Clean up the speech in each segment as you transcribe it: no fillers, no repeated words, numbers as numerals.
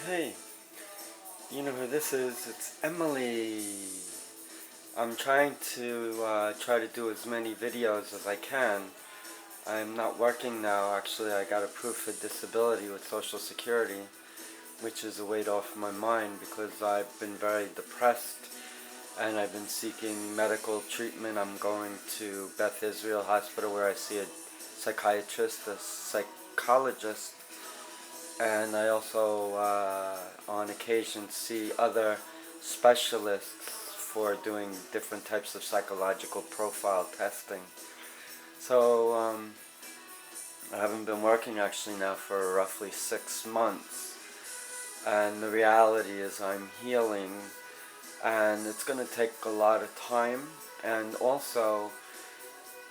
Hey, you know who this is? It's Emily. I'm trying to try to do as many videos as I can. I'm not working now. Actually, I got approved for disability with Social Security, which is a weight off my mind because I've been very depressed and I've been seeking medical treatment. I'm going to Beth Israel Hospital where I see a psychiatrist, a psychologist, and I also, on occasion, see other specialists for doing different types of psychological profile testing. So, I haven't been working actually now for roughly 6 months, and the reality is I'm healing, and it's going to take a lot of time, and also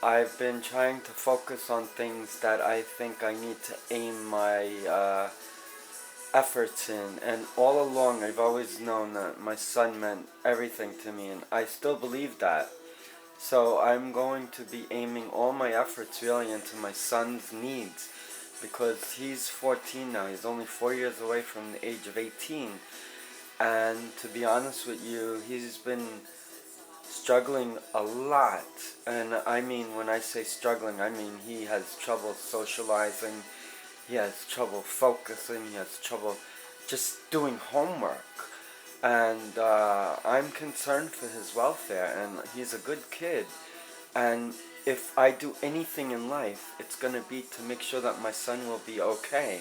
I've been trying to focus on things that I think I need to aim my efforts in, and all along I've always known that my son meant everything to me, and I still believe that. So I'm going to be aiming all my efforts really into my son's needs, because he's 14 now. He's only 4 years away from the age of 18, and to be honest with you, he's been struggling a lot. And I mean, when I say struggling, I mean he has trouble socializing, he has trouble focusing, he has trouble just doing homework. And I'm concerned for his welfare, and he's a good kid. And if I do anything in life, it's going to be to make sure that my son will be okay.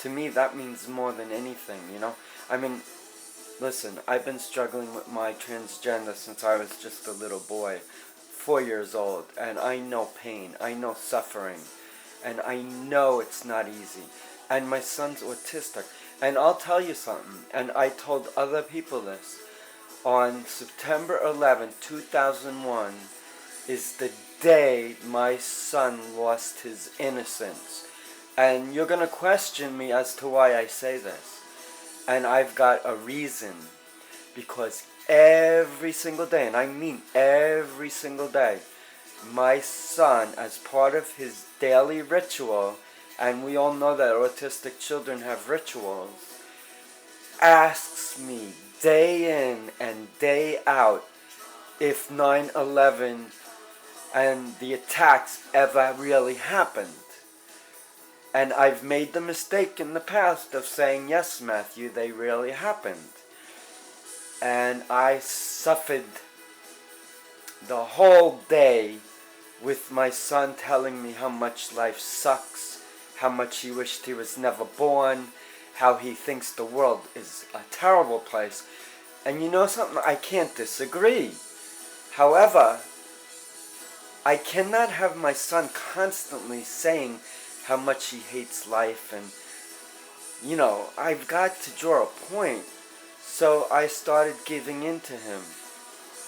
To me, that means more than anything, you know? I mean, listen, I've been struggling with my transgender since I was just a little boy, 4 years old, and I know pain, I know suffering, and I know it's not easy. And my son's autistic. And I'll tell you something, and I told other people this, on September 11th, 2001, is the day my son lost his innocence. And you're going to question me as to why I say this. And I've got a reason, because every single day, and I mean every single day, my son, as part of his daily ritual, and we all know that autistic children have rituals, asks me day in and day out if 9/11 and the attacks ever really happened. And I've made the mistake in the past of saying, yes, Matthew, they really happened. And I suffered the whole day with my son telling me how much life sucks, how much he wished he was never born, how he thinks the world is a terrible place. And you know something? I can't disagree. However, I cannot have my son constantly saying how much he hates life, and you know, I've got to draw a point. So I started giving in to him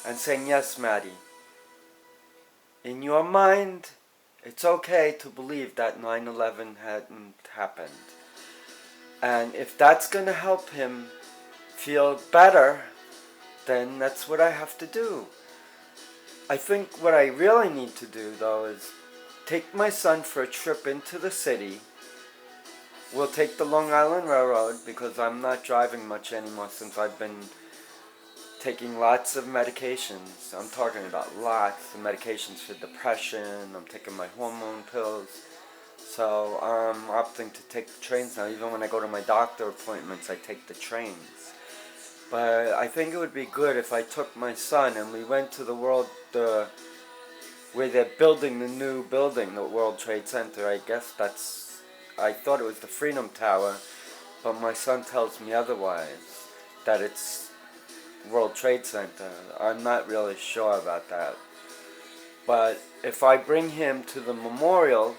and saying, yes, Maddie, in your mind, it's okay to believe that 9/11 hadn't happened. And if that's going to help him feel better, then that's what I have to do. I think what I really need to do, though, is take my son for a trip into the city. We'll take the Long Island Railroad, because I'm not driving much anymore since I've been taking lots of medications. I'm talking about lots of medications for depression. I'm taking my hormone pills. So I'm opting to take the trains now. Even when I go to my doctor appointments, I take the trains. But I think it would be good if I took my son and we went to the where they're building the new building, the World Trade Center. I thought it was the Freedom Tower, but my son tells me otherwise, that it's World Trade Center. I'm not really sure about that. But if I bring him to the memorial,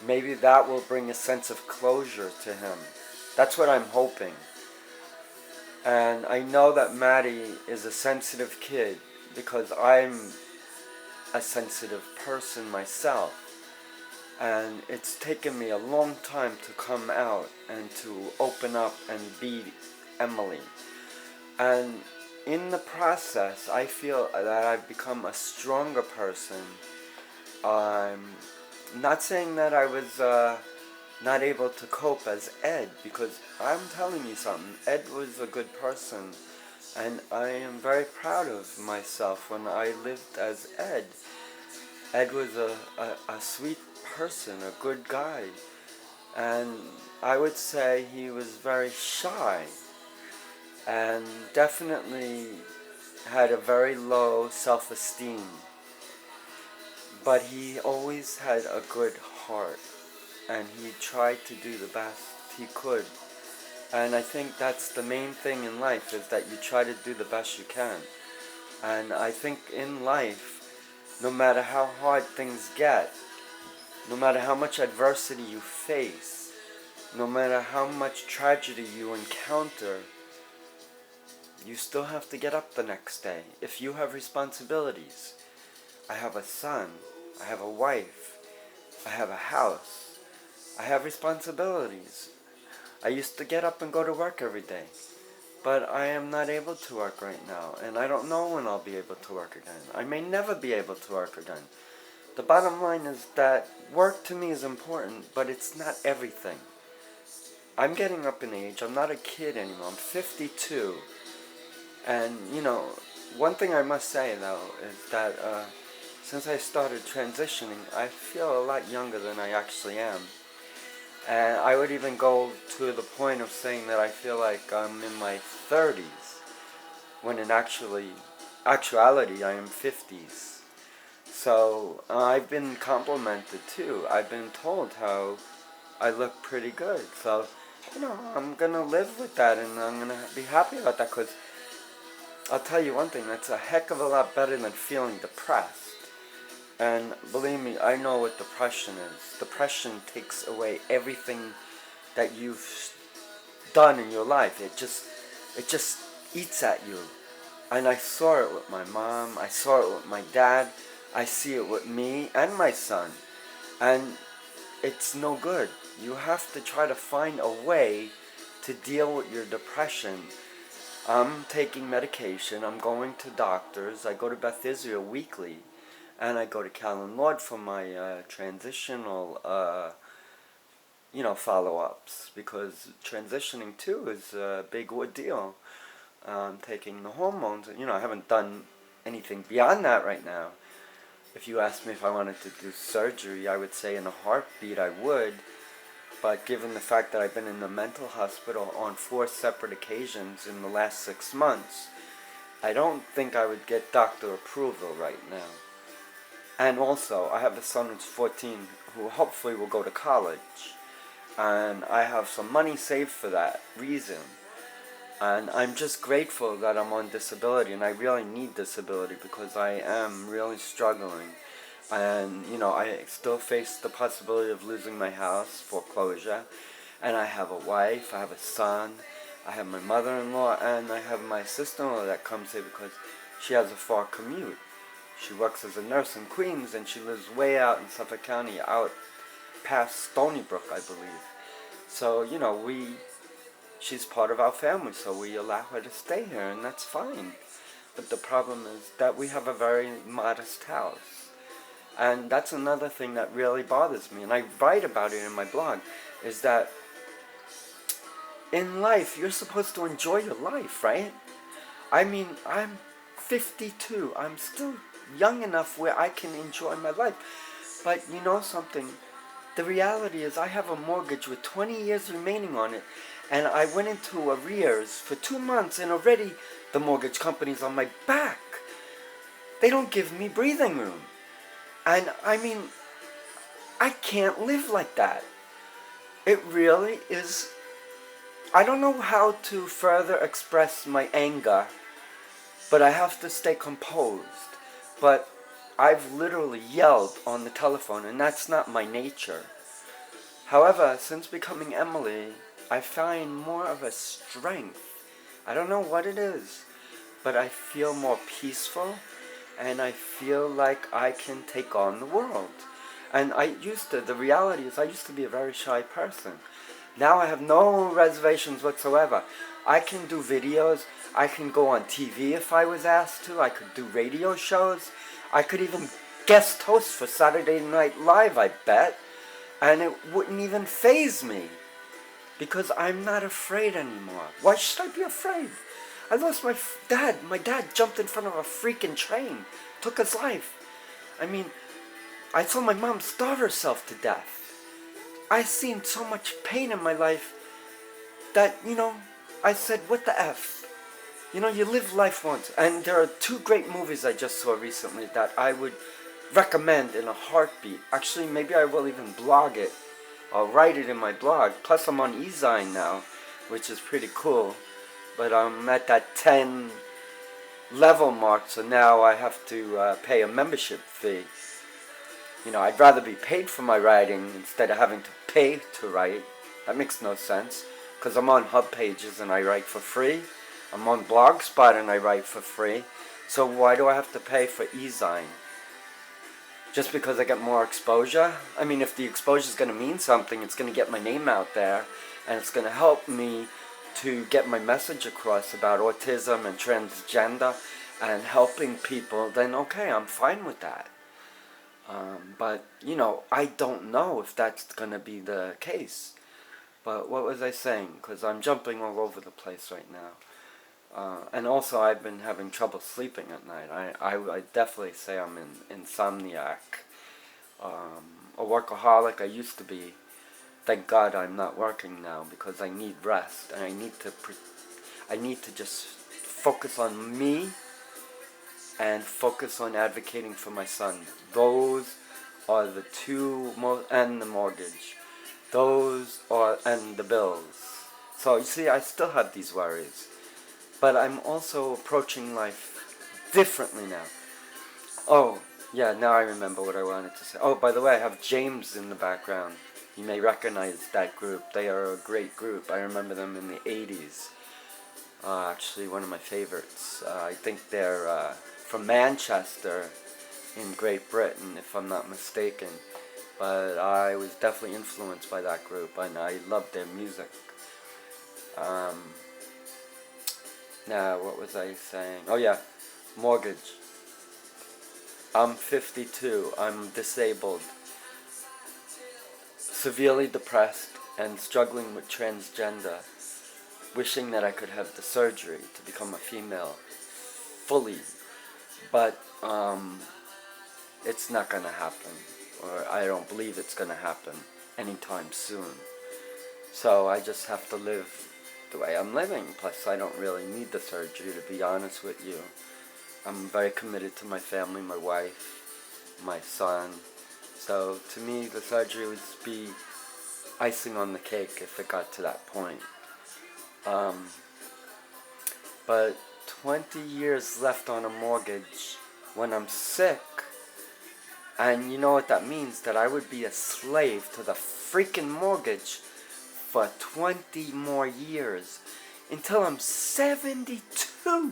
maybe that will bring a sense of closure to him. That's what I'm hoping. And I know that Maddie is a sensitive kid, because I'm a sensitive person myself. And it's taken me a long time to come out and to open up and be Emily. And in the process, I feel that I've become a stronger person. I'm not saying that I was not able to cope as Ed, because I'm telling you something, Ed was a good person, and I am very proud of myself when I lived as Ed. Ed was a sweet person, a good guy, and I would say he was very shy, and definitely had a very low self-esteem, but he always had a good heart, and he tried to do the best he could. And I think that's the main thing in life, is that you try to do the best you can. And I think in life, no matter how hard things get, no matter how much adversity you face, no matter how much tragedy you encounter, you still have to get up the next day. If you have responsibilities, I have a son, I have a wife, I have a house, I have responsibilities. I used to get up and go to work every day, but I am not able to work right now, and I don't know when I'll be able to work again. I may never be able to work again. The bottom line is that work to me is important, but it's not everything. I'm getting up in age. I'm not a kid anymore. I'm 52. And, one thing I must say, though, is that since I started transitioning, I feel a lot younger than I actually am. And I would even go to the point of saying that I feel like I'm in my 30s, when in actuality I am 50s. So I've been complimented too. I've been told how I look pretty good. So, I'm going to live with that, and I'm going to be happy about that, because I'll tell you one thing, that's a heck of a lot better than feeling depressed. And believe me, I know what depression is. Depression takes away everything that you've done in your life. It just eats at you. And I saw it with my mom. I saw it with my dad. I see it with me and my son. And it's no good. You have to try to find a way to deal with your depression. I'm taking medication. I'm going to doctors. I go to Beth Israel weekly. And I go to Callan Lord for my transitional, follow-ups, because transitioning too is a big ordeal. Taking the hormones, I haven't done anything beyond that right now. If you asked me if I wanted to do surgery, I would say in a heartbeat I would. But given the fact that I've been in the mental hospital on 4 separate occasions in the last 6 months, I don't think I would get doctor approval right now. And also, I have a son who's 14 who hopefully will go to college. And I have some money saved for that reason. And I'm just grateful that I'm on disability, and I really need disability because I am really struggling. And, I still face the possibility of losing my house, foreclosure. And I have a wife, I have a son, I have my mother-in-law, and I have my sister-in-law that comes here because she has a far commute. She works as a nurse in Queens, and she lives way out in Suffolk County, out past Stony Brook, I believe. So, she's part of our family, so we allow her to stay here, and that's fine. But the problem is that we have a very modest house. And that's another thing that really bothers me, and I write about it in my blog, is that in life, you're supposed to enjoy your life, right? I mean, I'm 52. I'm still young enough where I can enjoy my life. But you know something? The reality is I have a mortgage with 20 years remaining on it, and I went into arrears for 2 months, and already the mortgage company's on my back. They don't give me breathing room. And I mean, I can't live like that. It really is. I don't know how to further express my anger, but I have to stay composed. But I've literally yelled on the telephone, and that's not my nature. However, since becoming Emily, I find more of a strength. I don't know what it is, but I feel more peaceful, and I feel like I can take on the world. And the reality is I used to be a very shy person. Now I have no reservations whatsoever. I can do videos. I can go on TV if I was asked to. I could do radio shows. I could even guest host for Saturday Night Live, I bet. and it wouldn't even faze me because I'm not afraid anymore. Why should I be afraid? I lost my dad. My dad jumped in front of a freaking train, took his life. I mean, I saw my mom starve herself to death. I seen so much pain in my life that, I said, what the F? You live life once. And there are two great movies I just saw recently that I would recommend in a heartbeat. Actually, maybe I will even blog it. I'll write it in my blog. Plus, I'm on eZine now, which is pretty cool. But I'm at that 10 level mark, so now I have to pay a membership fee. I'd rather be paid for my writing instead of having to pay to write. That makes no sense, because I'm on Hub Pages and I write for free. I'm on Blogspot and I write for free. So why do I have to pay for eZine? Just because I get more exposure? I mean, if the exposure is going to mean something, it's going to get my name out there, and it's going to help me to get my message across about autism and transgender and helping people, then okay, I'm fine with that. But, I don't know if that's going to be the case. But what was I saying? Because I'm jumping all over the place right now. And also I've been having trouble sleeping at night. I definitely say I'm an insomniac. A workaholic I used to be. Thank God I'm not working now because I need rest. And I need to just focus on me and focus on advocating for my son. Those are the two and the mortgage. And the bills. So you see, I still have these worries. But I'm also approaching life differently now. Oh, yeah, now I remember what I wanted to say. Oh, by the way, I have James in the background. You may recognize that group. They are a great group. I remember them in the 80s. Actually, one of my favorites. I think they're from Manchester in Great Britain, if I'm not mistaken. But I was definitely influenced by that group, and I loved their music. Now, what was I saying? Oh yeah, mortgage. I'm 52. I'm disabled, severely depressed, and struggling with transgender. Wishing that I could have the surgery to become a female fully. But it's not going to happen. Or I don't believe it's going to happen anytime soon. So I just have to live the way I'm living. Plus, I don't really need the surgery, to be honest with you. I'm very committed to my family, my wife, my son. So to me, the surgery would be icing on the cake if it got to that point. But 20 years left on a mortgage when I'm sick. And you know what that means? That I would be a slave to the freaking mortgage for 20 more years until I'm 72.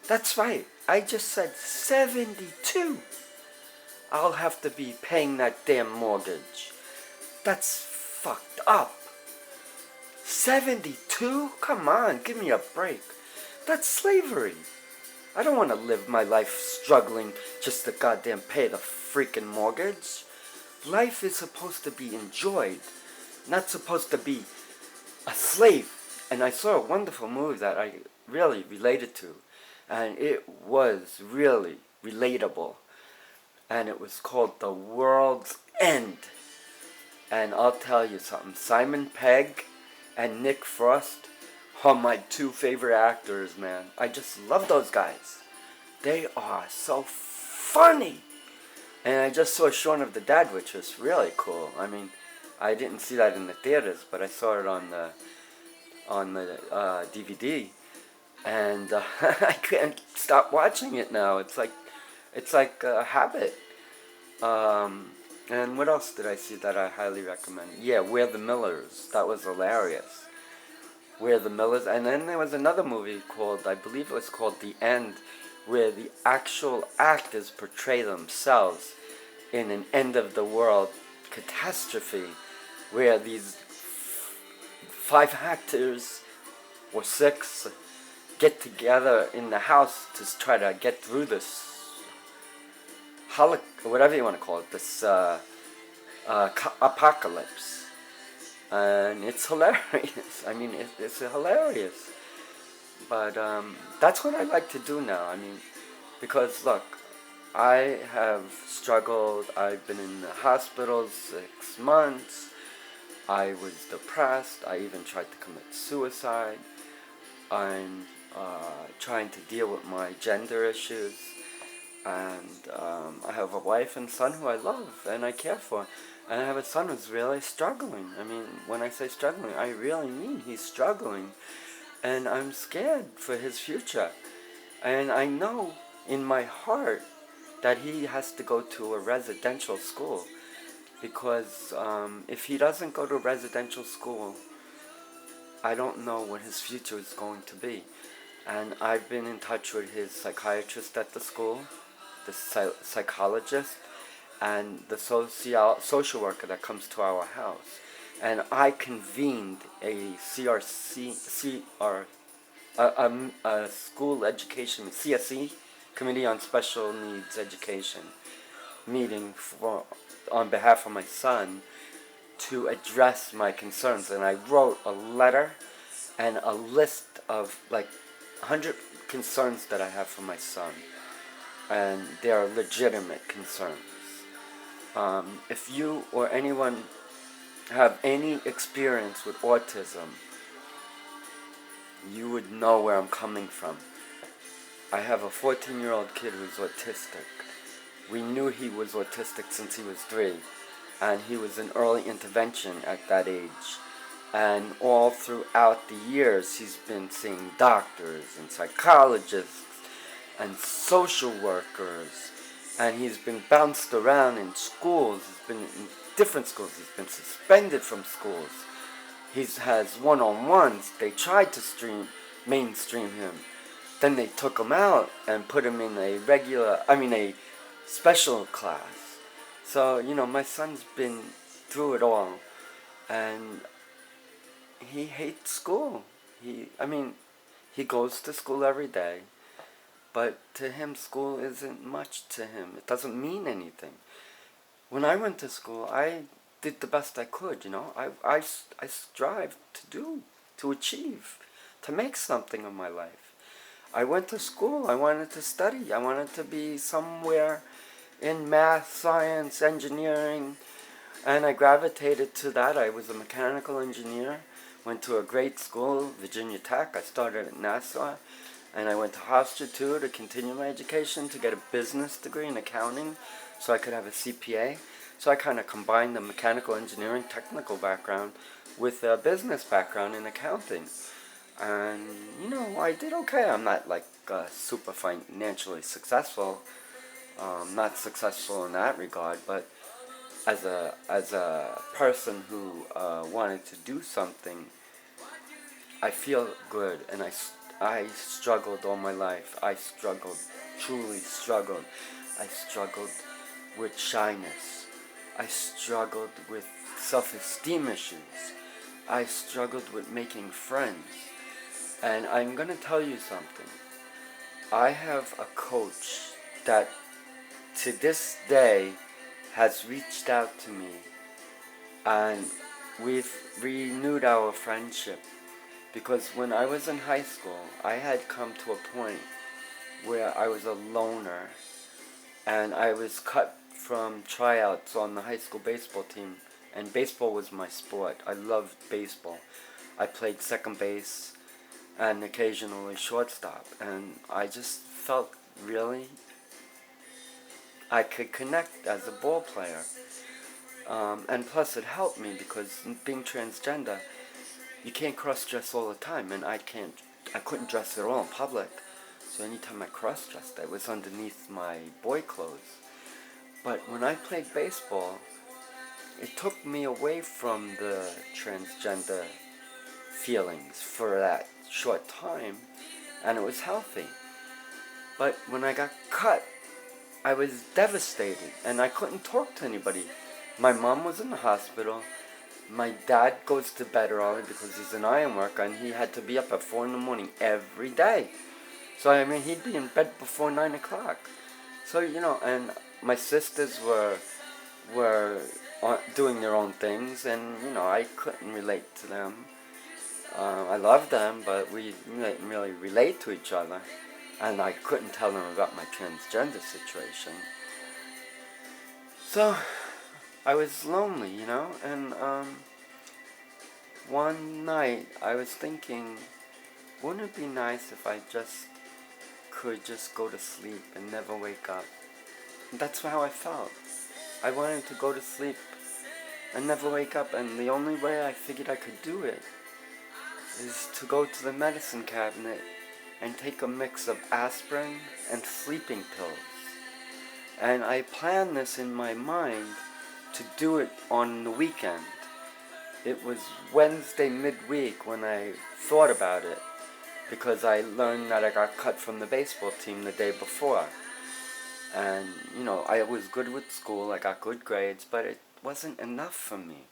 That's right. I just said 72. I'll have to be paying that damn mortgage. That's fucked up. 72? Come on, give me a break. That's slavery. I don't want to live my life struggling just to goddamn pay the freaking mortgage. Life is supposed to be enjoyed, not supposed to be a slave. And I saw a wonderful movie that I really related to, and it was really relatable. And it was called The World's End. And I'll tell you something, Simon Pegg and Nick Frost are my two favorite actors, man. I just love those guys. They are so funny. And I just saw Shaun of the Dead, which was really cool. I mean, I didn't see that in the theaters, but I saw it on the DVD, and I can't stop watching it now. It's like a habit. And what else did I see that I highly recommend? Yeah, We're the Millers. That was hilarious. We're the Millers. And then there was another movie called, I believe it was called The End, where the actual actors portray themselves in an end-of-the-world catastrophe, where these 5 actors, or 6, get together in the house to try to get through this whatever you want to call it, this apocalypse. And it's hilarious. I mean, it's hilarious. But that's what I like to do now. I mean, because look, I have struggled. I've been in the hospital 6 months. I was depressed. I even tried to commit suicide. I'm trying to deal with my gender issues. And I have a wife and son who I love and I care for. And I have a son who's really struggling. I mean, when I say struggling, I really mean he's struggling. And I'm scared for his future. And I know in my heart that he has to go to a residential school. Because if he doesn't go to residential school, I don't know what his future is going to be. And I've been in touch with his psychiatrist at the school, the psychologist, and the social worker that comes to our house. And I convened a a school education, CSE, Committee on Special Needs Education, meeting on behalf of my son to address my concerns. And I wrote a letter and a list of like 100 concerns that I have for my son. And they are legitimate concerns. If you or anyone have any experience with autism, you would know where I'm coming from. I have a 14-year-old kid who's autistic. We knew he was autistic since he was 3, and he was in early intervention at that age. And all throughout the years, he's been seeing doctors and psychologists and social workers, and he's been bounced around in schools. He's been in different schools. He's been suspended from schools. He has one-on-ones. They tried to mainstream him. Then they took him out and put him in a special class. So, my son's been through it all, and he hates school. He goes to school every day, but to him, school isn't much to him. It doesn't mean anything. When I went to school, I did the best I could, I strived to achieve, to make something of my life. I went to school. I wanted to study. I wanted to be somewhere in math, science, engineering, and I gravitated to that. I was a mechanical engineer, went to a great school, Virginia Tech. I started at Nassau, and I went to Hofstra too to continue my education, to get a business degree in accounting so I could have a CPA. So I kind of combined the mechanical engineering technical background with a business background in accounting. And, I did okay. I'm not like super financially successful. Not successful in that regard, but as a person who wanted to do something, I feel good. And I struggled all my life. I truly struggled. I struggled with shyness. I struggled with self-esteem issues. I struggled with making friends. And I'm going to tell you something. I have a coach that to this day has reached out to me, and we've renewed our friendship, because when I was in high school, I had come to a point where I was a loner, and I was cut from tryouts on the high school baseball team, and baseball was my sport. I loved baseball. I played second base and occasionally shortstop, and I just felt really I could connect as a ball player. And plus it helped me because being transgender, you can't cross-dress all the time, and I couldn't dress at all in public. So anytime I cross-dressed, it was underneath my boy clothes. But when I played baseball, it took me away from the transgender feelings for that short time, and it was healthy. But when I got cut, I was devastated, and I couldn't talk to anybody. My mom was in the hospital. My dad goes to bed early because he's an iron worker, and he had to be up at 4 in the morning every day. So, he'd be in bed before 9 o'clock. So, and my sisters were doing their own things, and I couldn't relate to them. I loved them, but we didn't really relate to each other, and I couldn't tell them about my transgender situation. So I was lonely, and one night I was thinking, wouldn't it be nice if I could just go to sleep and never wake up? And that's how I felt. I wanted to go to sleep and never wake up, and the only way I figured I could do it is to go to the medicine cabinet and take a mix of aspirin and sleeping pills. And I planned this in my mind to do it on the weekend. It was Wednesday midweek when I thought about it, because I learned that I got cut from the baseball team the day before. And, I was good with school, I got good grades, but it wasn't enough for me.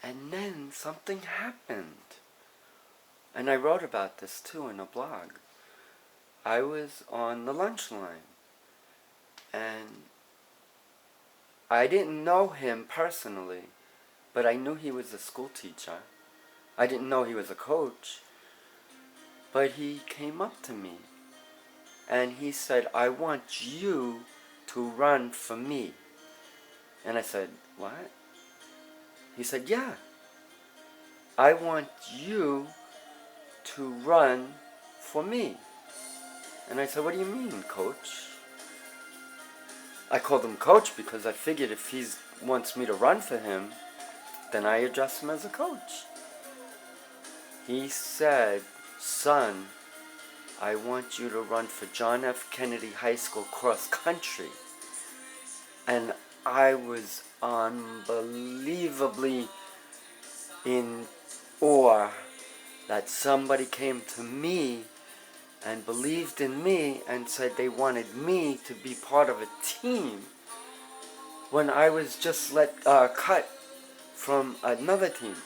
And then something happened. And I wrote about this too in a blog. I was on the lunch line, and I didn't know him personally, but I knew he was a school teacher. I didn't know he was a coach, but he came up to me and he said, "I want you to run for me." And I said, "What?" He said, "Yeah, I want you to run for me." And I said, "What do you mean, coach?" I called him coach because I figured if he wants me to run for him, then I address him as a coach. He said, "Son, I want you to run for John F. Kennedy High School cross country." And I was unbelievably in awe that somebody came to me and believed in me and said they wanted me to be part of a team when I was just cut from another team.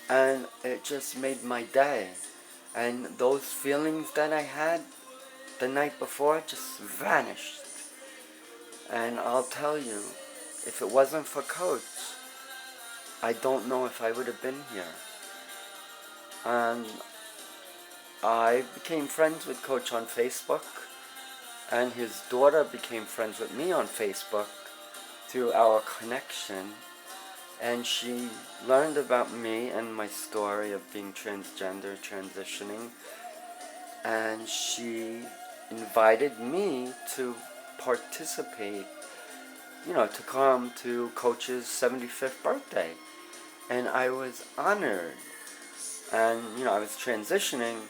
And it just made my day. And those feelings that I had the night before just vanished. And I'll tell you, if it wasn't for Coach, I don't know if I would have been here. And I became friends with Coach on Facebook, and his daughter became friends with me on Facebook through our connection. And she learned about me and my story of being transgender, transitioning, and she invited me to participate, to come to Coach's 75th birthday. And I was honored. And, I was transitioning,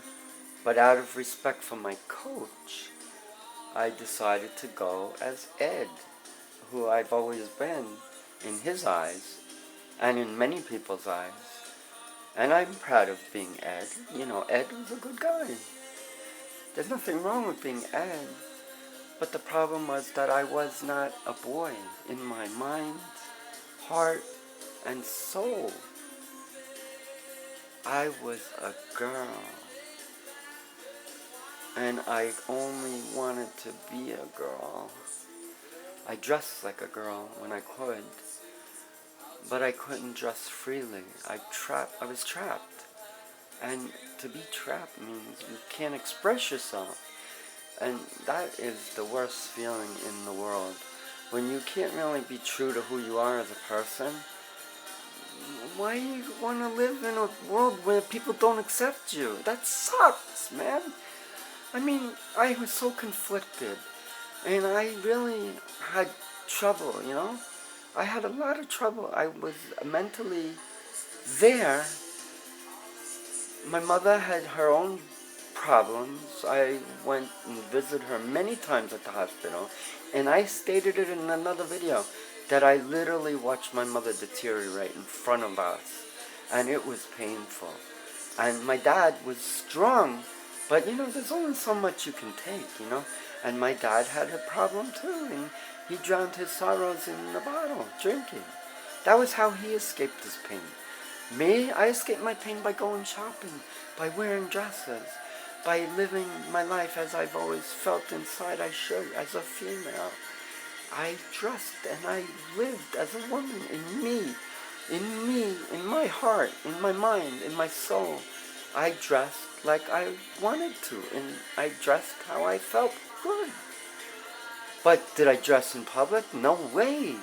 but out of respect for my coach, I decided to go as Ed, who I've always been in his eyes and in many people's eyes. And I'm proud of being Ed. Ed was a good guy. There's nothing wrong with being Ed. But the problem was that I was not a boy in my mind, heart, and soul. I was a girl. And I only wanted to be a girl. I dressed like a girl when I could, but I couldn't dress freely. I was trapped. And to be trapped means you can't express yourself. And that is the worst feeling in the world. When you can't really be true to who you are as a person, why do you want to live in a world where people don't accept you? That sucks, man. I mean, I was so conflicted. And I really had trouble, I had a lot of trouble. I was mentally there. My mother had her own problems. I went and visited her many times at the hospital. And I stated it in another video that I literally watched my mother deteriorate in front of us. And it was painful. And my dad was strong. But, there's only so much you can take, And my dad had a problem too. And he drowned his sorrows in the bottle, drinking. That was how he escaped his pain. Me, I escaped my pain by going shopping, by wearing dresses, by living my life as I've always felt inside I should, as a female. I dressed and I lived as a woman in my heart, in my mind, in my soul. I dressed like I wanted to, and I dressed how I felt good. But did I dress in public? No way,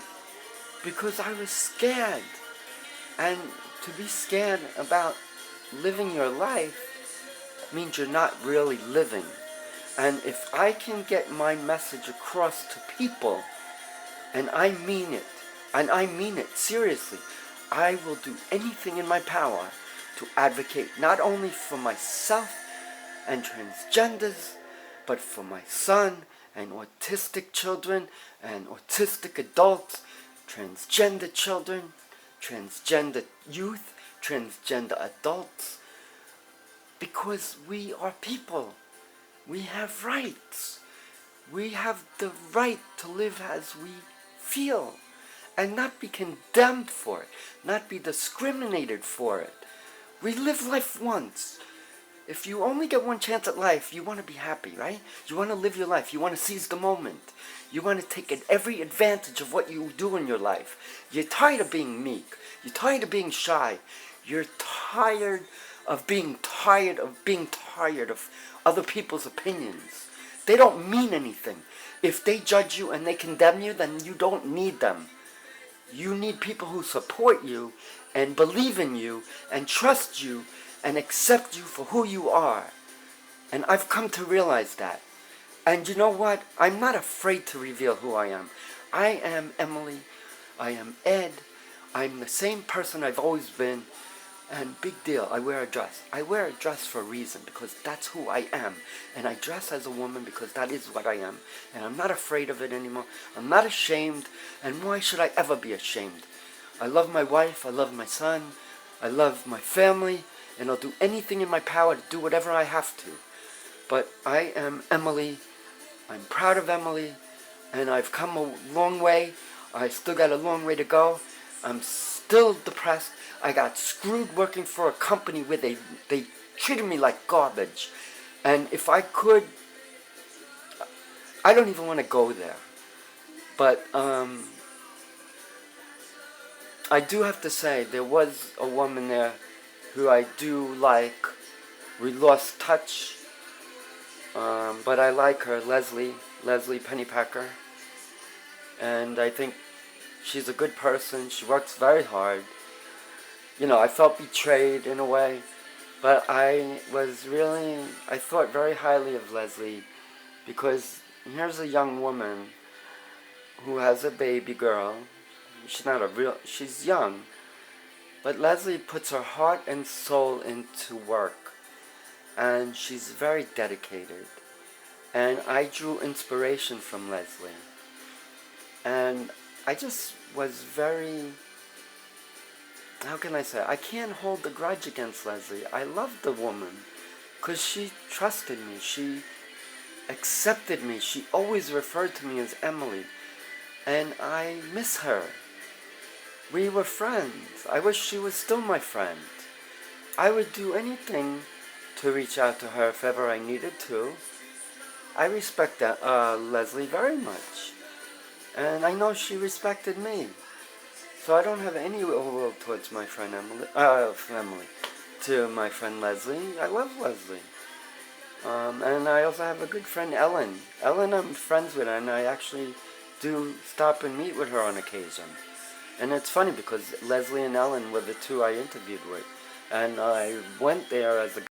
because I was scared. And to be scared about living your life means you're not really living. And if I can get my message across to people, and I mean it, seriously, I will do anything in my power to advocate not only for myself and transgenders, but for my son and autistic children and autistic adults, transgender children, transgender youth, transgender adults, because we are people. We have rights. We have the right to live as we feel and not be condemned for it, not be discriminated for it. We live life once. If you only get one chance at life, you want to be happy, right? You want to live your life. You want to seize the moment. You want to take every advantage of what you do in your life. You're tired of being meek. You're tired of being shy. You're tired of being tired of other people's opinions. They don't mean anything. If they judge you and they condemn you, then you don't need them. You need people who support you and believe in you and trust you and accept you for who you are. And I've come to realize that. And you know what? I'm not afraid to reveal who I am. I am Emily. I am Ed. I'm the same person I've always been. And big deal, I wear a dress. I wear a dress for a reason, because that's who I am. And I dress as a woman because that is what I am. And I'm not afraid of it anymore. I'm not ashamed. And why should I ever be ashamed? I love my wife. I love my son. I love my family. And I'll do anything in my power to do whatever I have to. But I am Emily. I'm proud of Emily. And I've come a long way. I still got a long way to go. I'm still depressed. I got screwed working for a company where they treated me like garbage. And if I could, I don't even want to go there. But I do have to say, there was a woman there who I do like. We lost touch, but I like her, Leslie Pennypacker. And I think she's a good person. She works very hard. You know, I felt betrayed in a way, but I thought very highly of Leslie, because here's a young woman who has a baby girl. She's young, but Leslie puts her heart and soul into work, and she's very dedicated, and I drew inspiration from Leslie, and I just was very, how can I say, I can't hold a grudge against Leslie. I loved the woman because she trusted me. She accepted me. She always referred to me as Emily. And I miss her. We were friends. I wish she was still my friend. I would do anything to reach out to her if ever I needed to. I respect that, Leslie very much. And I know she respected me. So I don't have any ill will towards my friend Emily, to my friend Leslie. I love Leslie. And I also have a good friend, Ellen. Ellen I'm friends with, and I actually do stop and meet with her on occasion. And it's funny because Leslie and Ellen were the two I interviewed with. And I went there as a